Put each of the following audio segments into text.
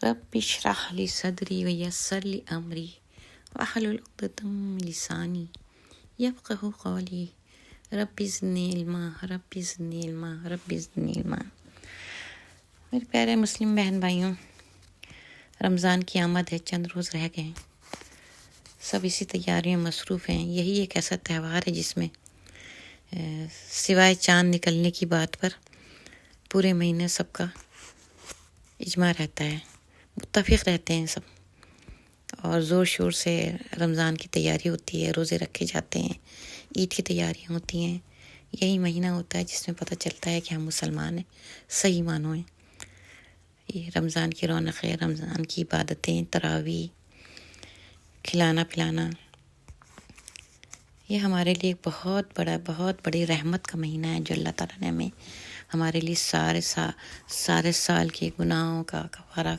رب اشرح لی صدری ویسر لی امری واحلل عقدۃ من لسانی یفقہوا قولی رب زدنی علما رب زدنی علما رب زدنی علما۔ میرے پیارے مسلم بہن بھائیوں، رمضان کی آمد ہے، چند روز رہ گئے ہیں، سب اسی تیاریوں میں مصروف ہیں۔ یہی ایک ایسا تہوار ہے جس میں سوائے چاند نکلنے کی بات پر پورے مہینے سب کا اجماع رہتا ہے، متفق رہتے ہیں سب، اور زور شور سے رمضان کی تیاری ہوتی ہے، روزے رکھے جاتے ہیں، عید کی تیاریاں ہوتی ہیں۔ یہی مہینہ ہوتا ہے جس میں پتہ چلتا ہے کہ ہم مسلمان ہیں، صحیح معنوں ہیں۔ یہ رمضان کی رونقیں، رمضان کی عبادتیں، تراویح، کھلانا پلانا، یہ ہمارے لیے بہت بڑی رحمت کا مہینہ ہے جو اللہ تعالیٰ نے ہمیں ہمارے لیے سارے سال کے گناہوں کا کفارہ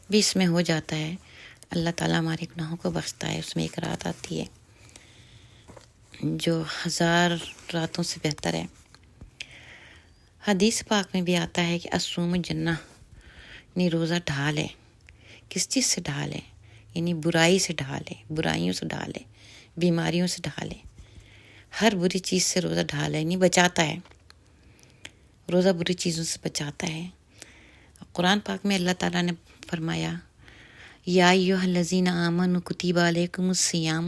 بھی اس میں ہو جاتا ہے۔ اللہ تعالیٰ ہمارے گناہوں کو بخشتا ہے۔ اس میں ایک رات آتی ہے جو 1000 راتوں سے بہتر ہے۔ حدیث پاک میں بھی آتا ہے کہ الصوم جنہ، یعنی روزہ ڈھال ہے۔ کس چیز سے ڈھال ہے؟ یعنی برائی سے ڈھال ہے، برائیوں سے ڈھال ہے، بیماریوں سے ڈھال ہے، ہر بری چیز سے روزہ ڈھال ہے، یعنی بچاتا ہے۔ روزہ بری چیزوں سے بچاتا ہے۔ قرآن پاک میں اللہ تعالیٰ نے فرمایا یا ایھا الذین آمنوا کتب علیکم الصیام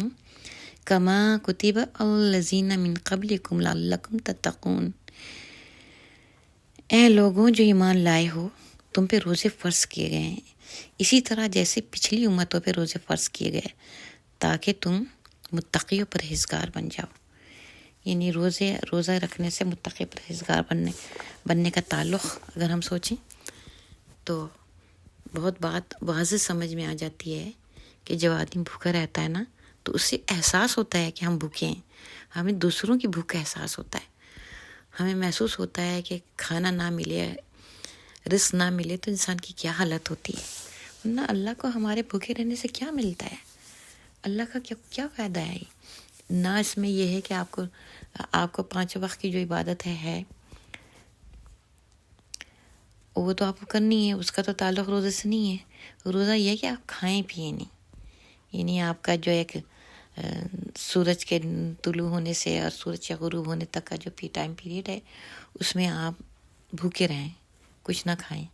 کما کتب علی الذین من قبلکم لعلکم تتقون۔ اے لوگوں جو ایمان لائے ہو، تم پہ روزے فرض کیے گئے ہیں اسی طرح جیسے پچھلی امتوں پہ روزے فرض کیے گئے تاکہ تم متقی و پرہیزگار بن جاؤ۔ یعنی روزہ رکھنے سے متقی پرہیزگار بننے کا تعلق اگر ہم سوچیں تو بہت بات واضح سمجھ میں آ جاتی ہے کہ جب آدمی بھوکا رہتا ہے نا تو اس سے احساس ہوتا ہے کہ ہم بھوکے ہیں، ہمیں دوسروں کی بھوک کا احساس ہوتا ہے، ہمیں محسوس ہوتا ہے کہ کھانا نہ ملے، رزق نہ ملے تو انسان کی کیا حالت ہوتی ہے۔ ورنہ اللہ کو ہمارے بھوکے رہنے سے کیا ملتا ہے؟ اللہ کا کیا فائدہ ہے؟ نہ اس میں یہ ہے کہ آپ کو 5 وقت کی جو عبادت ہے وہ تو آپ کو کرنی ہے، اس کا تو تعلق روزے سے نہیں ہے۔ روزہ یہ ہے کہ آپ کھائیں پیئیں نہیں، یعنی آپ کا جو ایک سورج کے طلوع ہونے سے اور سورج کے غروب ہونے تک کا جو ٹائم پیریڈ ہے اس میں آپ بھوکے رہیں، کچھ نہ کھائیں،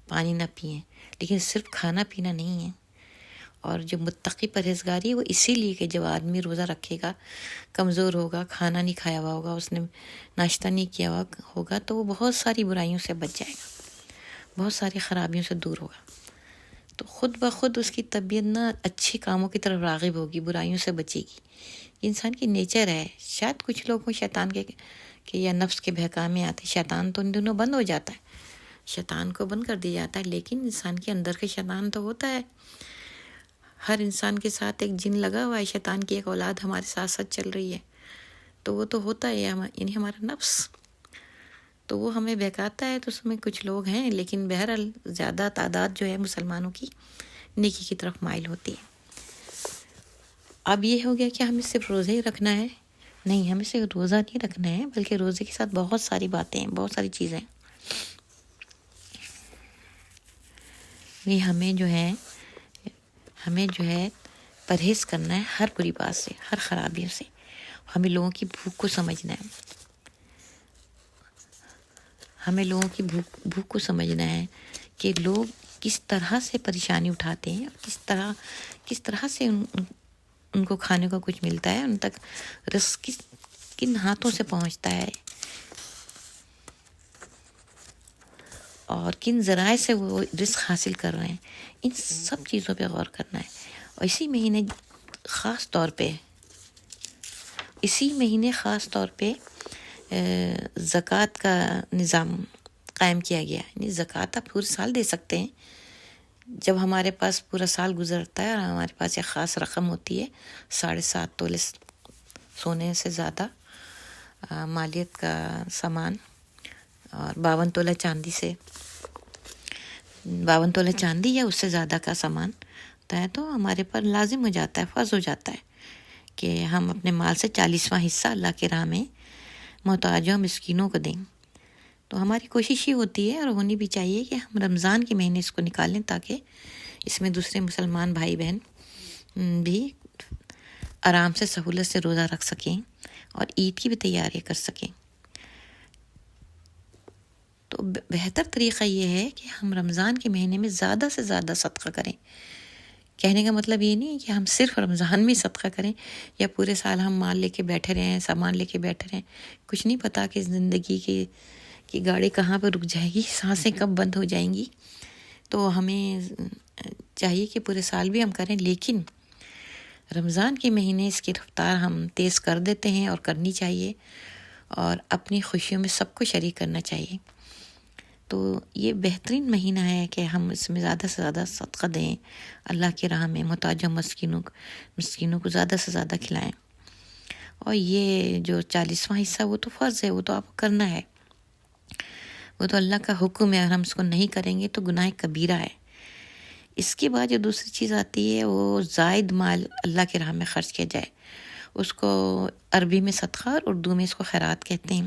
پانی نہ پئیں، لیکن صرف کھانا پینا نہیں ہے۔ اور جو متقی پرہیزگاری ہے وہ اسی لیے کہ جب آدمی روزہ رکھے گا، کمزور ہوگا، کھانا نہیں کھایا ہوا ہوگا، اس نے ناشتہ نہیں کیا ہوا ہوگا تو وہ بہت ساری برائیوں سے بچ جائے گا، بہت ساری خرابیوں سے دور ہوگا، تو خود بخود اس کی طبیعت نہ اچھی کاموں کی طرف راغب ہوگی، برائیوں سے بچے گی۔ یہ انسان کی نیچر ہے۔ شاید کچھ لوگوں شیطان کے یا نفس کے بہکامے آتے، شیطان تو ان دنوں بند ہو جاتا ہے، شیطان کو بند کر دیا جاتا ہے، لیکن انسان کے اندر کے شیطان تو ہوتا ہے۔ ہر انسان کے ساتھ ایک جن لگا ہوا ہے، شیطان کی ایک اولاد ہمارے ساتھ ساتھ چل رہی ہے، تو وہ تو ہوتا ہے، یعنی ہمارا نفس تو وہ ہمیں بہکاتا ہے۔ تو اس میں کچھ لوگ ہیں، لیکن بہرحال زیادہ تعداد جو ہے مسلمانوں کی نیکی کی طرف مائل ہوتی ہے۔ اب یہ ہو گیا کہ ہمیں صرف روزے ہی رکھنا ہے؟ نہیں، ہمیں صرف روزہ نہیں رکھنا ہے، بلکہ روزے کے ساتھ بہت ساری باتیں ہیں، بہت ساری چیزیں ہیں۔ یہ ہمیں جو ہے پرہیز کرنا ہے ہر بری بات سے، ہر خرابیوں سے۔ ہمیں لوگوں کی بھوک کو سمجھنا ہے، ہمیں لوگوں کی بھوک کو سمجھنا ہے کہ لوگ کس طرح سے پریشانی اٹھاتے ہیں، کس طرح سے ان کو کھانے کو کچھ ملتا ہے، ان تک رزق کن ہاتھوں سے پہنچتا ہے اور کن ذرائع سے وہ رزق حاصل کر رہے ہیں۔ ان سب چیزوں پہ غور کرنا ہے۔ اور اسی مہینے خاص طور پہ زکوٰۃ کا نظام قائم کیا گیا ہے۔ یعنی زکوٰۃ آپ پورے سال دے سکتے ہیں، جب ہمارے پاس پورا سال گزرتا ہے اور ہمارے پاس ایک خاص رقم ہوتی ہے، 7.5 تولے سونے سے زیادہ مالیت کا سامان اور 52 تولہ چاندی یا اس سے زیادہ کا سامان ہوتا ہے، تو ہمارے پر لازم ہو جاتا ہے، فرض ہو جاتا ہے کہ ہم اپنے مال سے 40واں حصہ اللہ کی راہ میں محتاجوں مسکینوں کو دیں۔ تو ہماری کوشش یہ ہوتی ہے اور ہونی بھی چاہیے کہ ہم رمضان کے مہینے اس کو نکالیں تاکہ اس میں دوسرے مسلمان بھائی بہن بھی آرام سے سہولت سے روزہ رکھ سکیں اور عید کی بھی تیاری کر سکیں. تو بہتر طریقہ یہ ہے کہ ہم رمضان کے مہینے میں زیادہ سے زیادہ صدقہ کریں. کہنے کا مطلب یہ نہیں کہ ہم صرف رمضان میں صدقہ کریں یا پورے سال ہم مال لے کے بیٹھے رہیں، سامان لے کے بیٹھے رہیں. کچھ نہیں پتا کہ زندگی کی گاڑی کہاں پہ رک جائے گی، سانسیں کب بند ہو جائیں گی. تو ہمیں چاہیے کہ پورے سال بھی ہم کریں، لیکن رمضان کے مہینے اس کی رفتار ہم تیز کر دیتے ہیں اور کرنی چاہیے، اور اپنی خوشیوں میں سب کو شریک کرنا چاہیے. تو یہ بہترین مہینہ ہے کہ ہم اس میں زیادہ سے زیادہ صدقہ دیں، اللہ کی راہ میں محتاج مسکینوں کو زیادہ سے زیادہ کھلائیں. اور یہ جو 40واں حصہ وہ تو فرض ہے، وہ تو آپ کو کرنا ہے، وہ تو اللہ کا حکم ہے، اور ہم اس کو نہیں کریں گے تو گناہ کبیرہ ہے. اس کے بعد جو دوسری چیز آتی ہے وہ زائد مال اللہ کی راہ میں خرچ کیا جائے. اس کو عربی میں صدقہ اور اردو میں اس کو خیرات کہتے ہیں.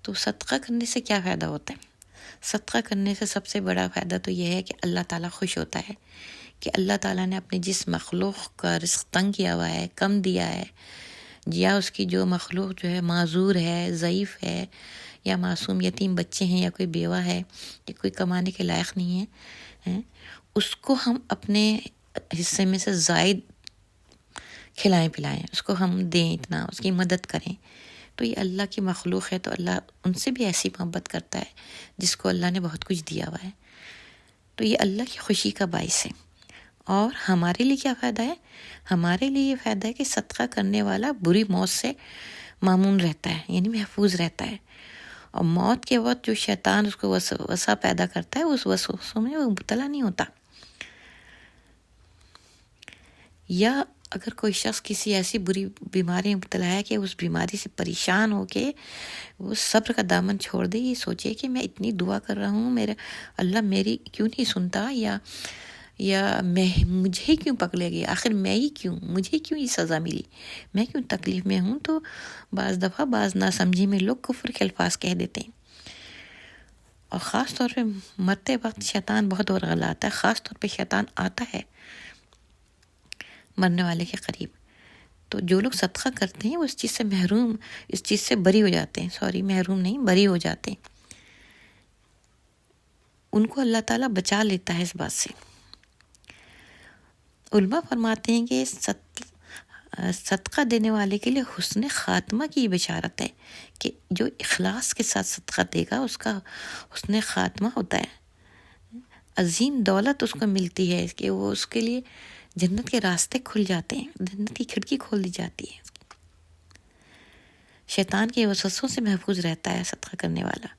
تو صدقہ کرنے سے کیا فائدہ ہوتا ہے؟ صدقہ کرنے سے سب سے بڑا فائدہ تو یہ ہے کہ اللہ تعالیٰ خوش ہوتا ہے کہ اللہ تعالیٰ نے اپنے جس مخلوق کا رزق تنگ کیا ہوا ہے، کم دیا ہے، یا اس کی جو مخلوق جو ہے معذور ہے، ضعیف ہے، یا معصوم یتیم بچے ہیں، یا کوئی بیوہ ہے، یا کوئی کمانے کے لائق نہیں ہے، اس کو ہم اپنے حصے میں سے زائد کھلائیں پلائیں، اس کو ہم دیں، اتنا اس کی مدد کریں. تو یہ اللہ کی مخلوق ہے، تو اللہ ان سے بھی ایسی محبت کرتا ہے جس کو اللہ نے بہت کچھ دیا ہوا ہے. تو یہ اللہ کی خوشی کا باعث ہے. اور ہمارے لیے کیا فائدہ ہے؟ ہمارے لیے یہ فائدہ ہے کہ صدقہ کرنے والا بری موت سے مامون رہتا ہے، یعنی محفوظ رہتا ہے. اور موت کے وقت جو شیطان اس کو وسوسہ پیدا کرتا ہے، اس وسوسوں میں وہ مبتلا نہیں ہوتا. یا اگر کوئی شخص کسی ایسی بری بیماری میں مبتلا ہے کہ اس بیماری سے پریشان ہو کے وہ صبر کا دامن چھوڑ دے، یہ سوچے کہ میں اتنی دعا کر رہا ہوں، میرا اللہ میری کیوں نہیں سنتا، یا مجھے کیوں پکڑے گیا، آخر میں ہی کیوں، مجھے کیوں یہ سزا ملی، میں کیوں تکلیف میں ہوں. تو بعض دفعہ بعض ناسمجھی میں لوگ کفر کے الفاظ کہہ دیتے ہیں. اور خاص طور پہ مرتے وقت شیطان بہت ورغلاتا ہے. خاص طور پہ شیطان آتا ہے مرنے والے کے قریب. تو جو لوگ صدقہ کرتے ہیں وہ اس چیز سے بری ہو جاتے ہیں، محروم نہیں، بری ہو جاتے ہیں. ان کو اللہ تعالیٰ بچا لیتا ہے اس بات سے. علماء فرماتے ہیں کہ صدقہ دینے والے کے لیے حسن خاتمہ کی بشارت ہے کہ جو اخلاص کے ساتھ صدقہ دے گا اس کا حسن خاتمہ ہوتا ہے. عظیم دولت اس کو ملتی ہے کہ وہ اس کے لیے جنت کے راستے کھل جاتے ہیں، جنت کی کھڑکی کھول دی جاتی ہے. شیطان کے وسوسوں سے محفوظ رہتا ہے صدقہ کرنے والا.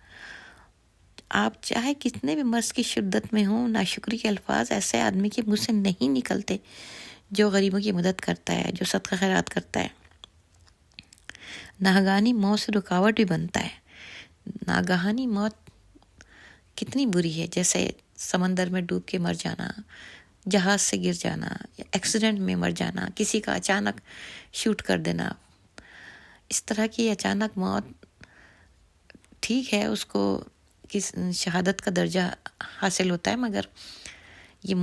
آپ چاہے کتنے بھی مرض کی شدت میں ہوں، ناشکری کے الفاظ ایسے آدمی کے منہ سے نہیں نکلتے جو غریبوں کی مدد کرتا ہے، جو صدقہ خیرات کرتا ہے. ناگہانی موت سے رکاوٹ بھی بنتا ہے. ناگہانی موت کتنی بری ہے، جیسے سمندر میں ڈوب کے مر جانا، جہاز سے گر جانا، یا ایکسیڈنٹ میں مر جانا، کسی کا اچانک شوٹ کر دینا. اس طرح کی اچانک موت ٹھیک ہے، اس کو شہادت کا درجہ حاصل ہوتا ہے، مگر اس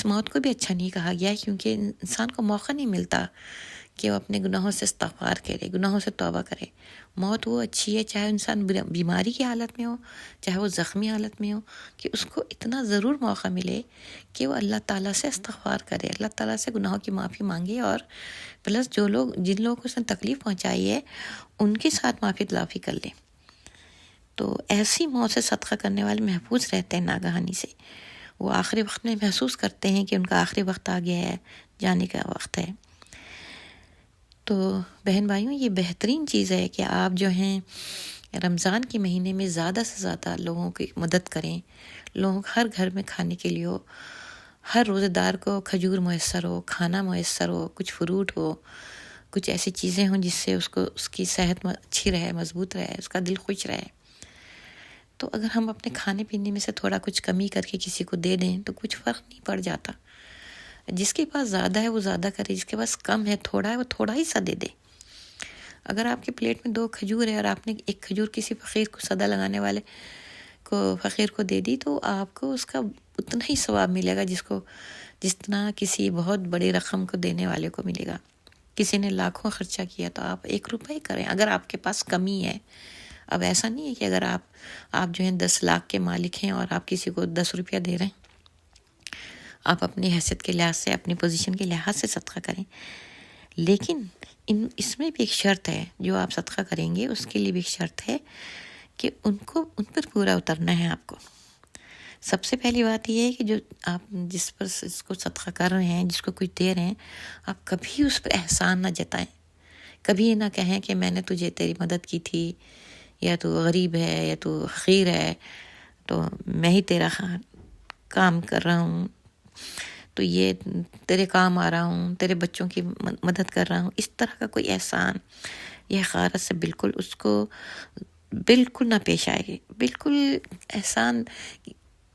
موت کو بھی اچھا نہیں کہا گیا ہے، کیونکہ انسان کو موقع نہیں ملتا کہ وہ اپنے گناہوں سے استغفار کرے، گناہوں سے توبہ کرے. موت وہ اچھی ہے، چاہے انسان بیماری کی حالت میں ہو، چاہے وہ زخمی حالت میں ہو، کہ اس کو اتنا ضرور موقع ملے کہ وہ اللہ تعالیٰ سے استغفار کرے، اللہ تعالیٰ سے گناہوں کی معافی مانگے، اور پلس جن لوگوں کو اس نے تکلیف پہنچائی ہے ان کے ساتھ معافی تلافی کر لے. تو ایسی موت سے صدقہ کرنے والے محفوظ رہتے ہیں ناگہانی سے. وہ آخری وقت میں محسوس کرتے ہیں کہ ان کا آخری وقت آ گیا ہے، جانے کا وقت ہے. تو بہن بھائیوں، یہ بہترین چیز ہے کہ آپ جو ہیں رمضان کے مہینے میں زیادہ سے زیادہ لوگوں کی مدد کریں. لوگوں ہر گھر میں کھانے کے لیے ہو، ہر روزہ دار کو کھجور میسر ہو، کھانا میسر ہو، کچھ فروٹ ہو، کچھ ایسی چیزیں ہوں جس سے اس کی صحت اچھی رہے، مضبوط رہے، اس کا دل خوش رہے. تو اگر ہم اپنے کھانے پینے میں سے تھوڑا کچھ کمی کر کے کسی کو دے دیں تو کچھ فرق نہیں پڑ جاتا. جس کے پاس زیادہ ہے وہ زیادہ کرے، جس کے پاس کم ہے، تھوڑا ہے، وہ تھوڑا ہی سا دے دے. اگر آپ کے پلیٹ میں 2 کھجور ہے اور آپ نے ایک کھجور کسی فقیر کو صدقہ لگانے والے کو فقیر کو دے دی، تو آپ کو اس کا اتنا ہی ثواب ملے گا جتنا کسی بہت بڑی رقم کو دینے والے کو ملے گا. کسی نے لاکھوں خرچہ کیا تو آپ 1 روپے ہی کریں اگر آپ کے پاس کمی ہے. اب ایسا نہیں ہے کہ اگر آپ جو ہیں 10 لاکھ کے مالک ہیں اور آپ کسی کو 10 روپیہ دے رہے ہیں. آپ اپنی حیثیت کے لحاظ سے، اپنی پوزیشن کے لحاظ سے صدقہ کریں، لیکن اس میں بھی ایک شرط ہے. جو آپ صدقہ کریں گے اس کے لیے بھی ایک شرط ہے کہ ان پر پورا اترنا ہے آپ کو. سب سے پہلی بات یہ ہے کہ جو آپ جس پر اس کو صدقہ کر رہے ہیں، جس کو کچھ دے رہے ہیں، آپ کبھی اس پہ احسان نہ جتائیں. کبھی یہ نہ کہیں کہ میں نے تجھے تیری مدد کی تھی، یا تو غریب ہے یا تو فقیر ہے تو میں ہی تیرا کام کر رہا ہوں، تو یہ تیرے کام آ رہا ہوں، تیرے بچوں کی مدد کر رہا ہوں. اس طرح کا کوئی احسان یا حقارت سے بالکل نہ پیش آئے. بالکل احسان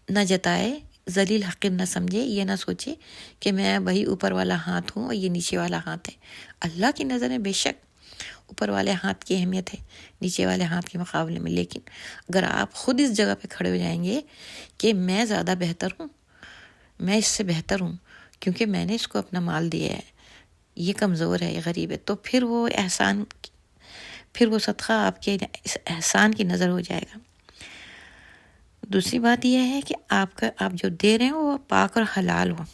نہ جتائے، ذلیل حقیر نہ سمجھے. یہ نہ سوچے کہ میں وہی اوپر والا ہاتھ ہوں اور یہ نیچے والا ہاتھ ہے. اللہ کی نظر میں بے شک اوپر والے ہاتھ کی اہمیت ہے نیچے والے ہاتھ کے مقابلے میں، لیکن اگر آپ خود اس جگہ پہ کھڑے ہو جائیں گے کہ میں زیادہ بہتر ہوں، میں اس سے بہتر ہوں کیونکہ میں نے اس کو اپنا مال دیا ہے، یہ کمزور ہے، یہ غریب ہے، تو پھر وہ صدقہ آپ کے اس احسان کی نظر ہو جائے گا. دوسری بات یہ ہے کہ آپ جو دے رہے ہیں وہ پاک اور حلال ہو،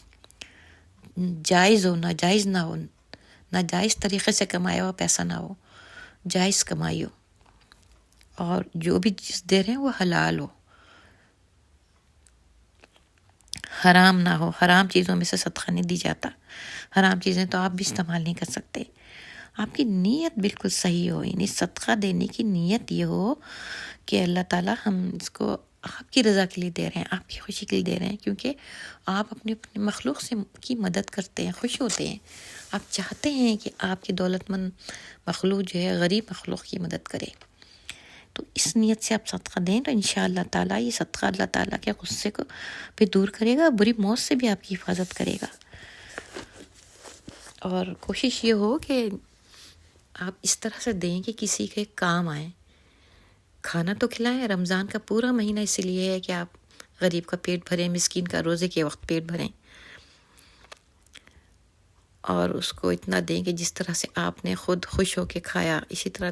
جائز ہو، ناجائز نہ ہو، ناجائز طریقے سے کمایا ہوا پیسہ نہ ہو، جائز کمائی ہو. اور جو بھی چیز دے رہے ہیں وہ حلال ہو، حرام نہ ہو. حرام چیزوں میں سے صدقہ نہیں دی جاتا. حرام چیزیں تو آپ بھی استعمال نہیں کر سکتے. آپ کی نیت بالکل صحیح ہو، یعنی صدقہ دینے کی نیت یہ ہو کہ اللہ تعالیٰ ہم اس کو آپ کی رضا کے لیے دے رہے ہیں، آپ کی خوشی کے لیے دے رہے ہیں، کیونکہ آپ اپنے مخلوق کی مدد کرتے ہیں، خوش ہوتے ہیں. آپ چاہتے ہیں کہ آپ کی دولت مند مخلوق جو ہے غریب مخلوق کی مدد کرے. تو اس نیت سے آپ صدقہ دیں تو انشاءاللہ تعالیٰ یہ صدقہ اللہ تعالیٰ کے غصے کو بھی دور کرے گا، بری موت سے بھی آپ کی حفاظت کرے گا. اور کوشش یہ ہو کہ آپ اس طرح سے دیں کہ کسی کے کام آئیں. کھانا تو کھلائیں. رمضان کا پورا مہینہ اس لیے ہے کہ آپ غریب کا پیٹ بھریں، مسکین کا روزے کے وقت پیٹ بھریں، اور اس کو اتنا دیں کہ جس طرح سے آپ نے خود خوش ہو کے کھایا اسی طرح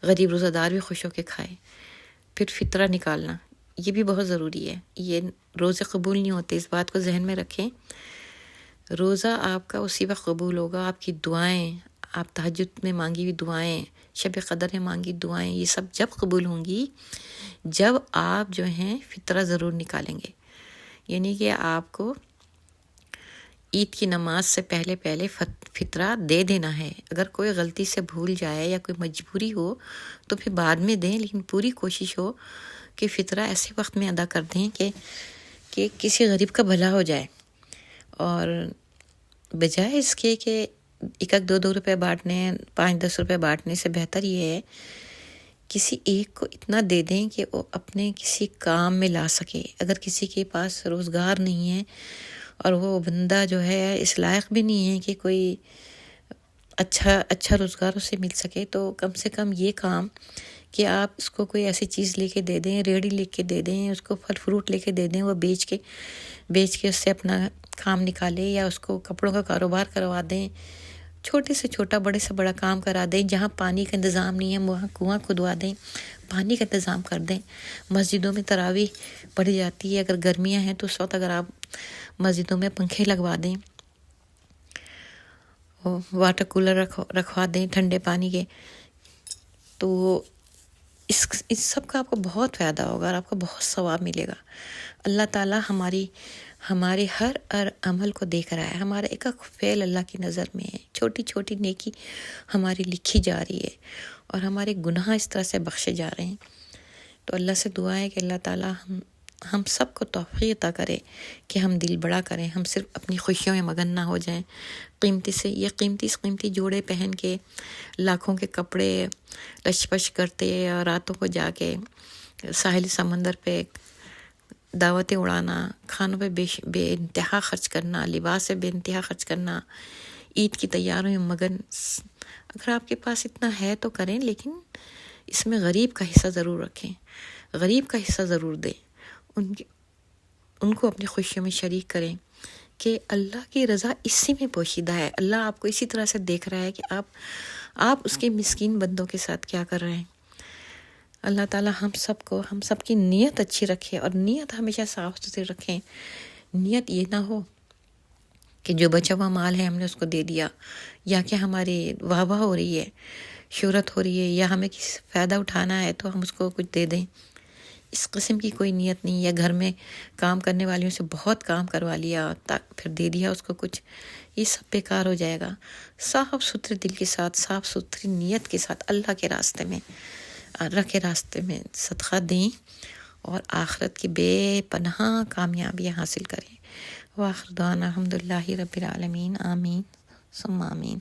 غریب روزہ دار بھی خوش ہو کے کھائے. پھر فطرہ نکالنا یہ بھی بہت ضروری ہے. یہ روزے قبول نہیں ہوتے، اس بات کو ذہن میں رکھیں. روزہ آپ کا اسی وقت قبول ہوگا، آپ کی دعائیں، آپ تہجد میں مانگی ہوئی دعائیں، شب قدر میں مانگی دعائیں، یہ سب جب قبول ہوں گی جب آپ جو ہیں فطرہ ضرور نکالیں گے. یعنی کہ آپ کو عید کی نماز سے پہلے فطرہ دے دینا ہے. اگر کوئی غلطی سے بھول جائے یا کوئی مجبوری ہو تو پھر بعد میں دیں، لیکن پوری کوشش ہو کہ فطرہ ایسے وقت میں ادا کر دیں کہ کسی غریب کا بھلا ہو جائے. اور بجائے اس کے کہ 1-2 روپے بانٹنے، 5-10 روپے بانٹنے سے بہتر یہ ہے کسی ایک کو اتنا دے دیں کہ وہ اپنے کسی کام میں لا سکے. اگر کسی کے پاس روزگار نہیں ہے اور وہ بندہ جو ہے اس لائق بھی نہیں ہے کہ کوئی اچھا روزگار اسے مل سکے، تو کم سے کم یہ کام کہ آپ اس کو کوئی ایسی چیز لے کے دے دیں، ریڑھی لے کے دے دیں، اس کو پھل فروٹ لے کے دے دیں، وہ بیچ کے اس سے اپنا کام نکالے، یا اس کو کپڑوں کا کاروبار کروا دیں، چھوٹے سے چھوٹا بڑے سے بڑا کام کرا دیں. جہاں پانی کا انتظام نہیں ہے وہاں کنواں کھدوا دیں، پانی کا انتظام کر دیں. مسجدوں میں تراویح پڑھی جاتی ہے، اگر گرمیاں ہیں تو اس وقت اگر آپ مسجدوں میں پنکھے لگوا دیں، واٹر کولر رکھوا دیں ٹھنڈے پانی کے، تو اس سب کا آپ کو بہت فائدہ ہوگا اور آپ کو بہت ثواب ملے گا. اللہ تعالیٰ ہمارے ہر عمل کو دیکھ رہا ہے. ہمارا ایک فعل اللہ کی نظر میں ہے. چھوٹی چھوٹی نیکی ہماری لکھی جا رہی ہے اور ہمارے گناہ اس طرح سے بخشے جا رہے ہیں. تو اللہ سے دعا ہے کہ اللہ تعالیٰ ہم سب کو توفیق عطا کرے کہ ہم دل بڑا کریں، ہم صرف اپنی خوشیوں میں مگن نہ ہو جائیں. قیمتی جوڑے پہن کے لاکھوں کے کپڑے لش پش کرتے اور راتوں کو جا کے ساحل سمندر پہ دعوتیں اڑانا، کھانوں پہ بے انتہا خرچ کرنا، لباس پہ بے انتہا خرچ کرنا، عید کی تیاریوں میں مگن اگر آپ کے پاس اتنا ہے تو کریں، لیکن اس میں غریب کا حصہ ضرور رکھیں، غریب کا حصہ ضرور دیں، ان کو اپنی خوشیوں میں شریک کریں، کہ اللہ کی رضا اسی میں پوشیدہ ہے۔ اللہ آپ کو اسی طرح سے دیکھ رہا ہے کہ آپ اس کے مسکین بندوں کے ساتھ کیا کر رہے ہیں۔ اللہ تعالیٰ ہم سب کی نیت اچھی رکھے، اور نیت ہمیشہ صاف ستھری رکھیں۔ نیت یہ نہ ہو کہ جو بچا ہوا مال ہے ہم نے اس کو دے دیا، یا کہ ہماری واہ واہ ہو رہی ہے، شہرت ہو رہی ہے، یا ہمیں کسی سے فائدہ اٹھانا ہے تو ہم اس کو کچھ دے دیں۔ اس قسم کی کوئی نیت نہیں، یا گھر میں کام کرنے والیوں سے بہت کام کروا لیا پھر دے دیا اس کو کچھ، یہ سب بیکار ہو جائے گا۔ صاف ستھرے دل کے ساتھ، صاف ستھری نیت کے ساتھ اللہ کے راستے میں صدقہ دیں، اور آخرت کی بے پناہ کامیابیاں حاصل کریں۔ وآخر دعوانا الحمدللہ رب العالمین، آمین ثم آمین۔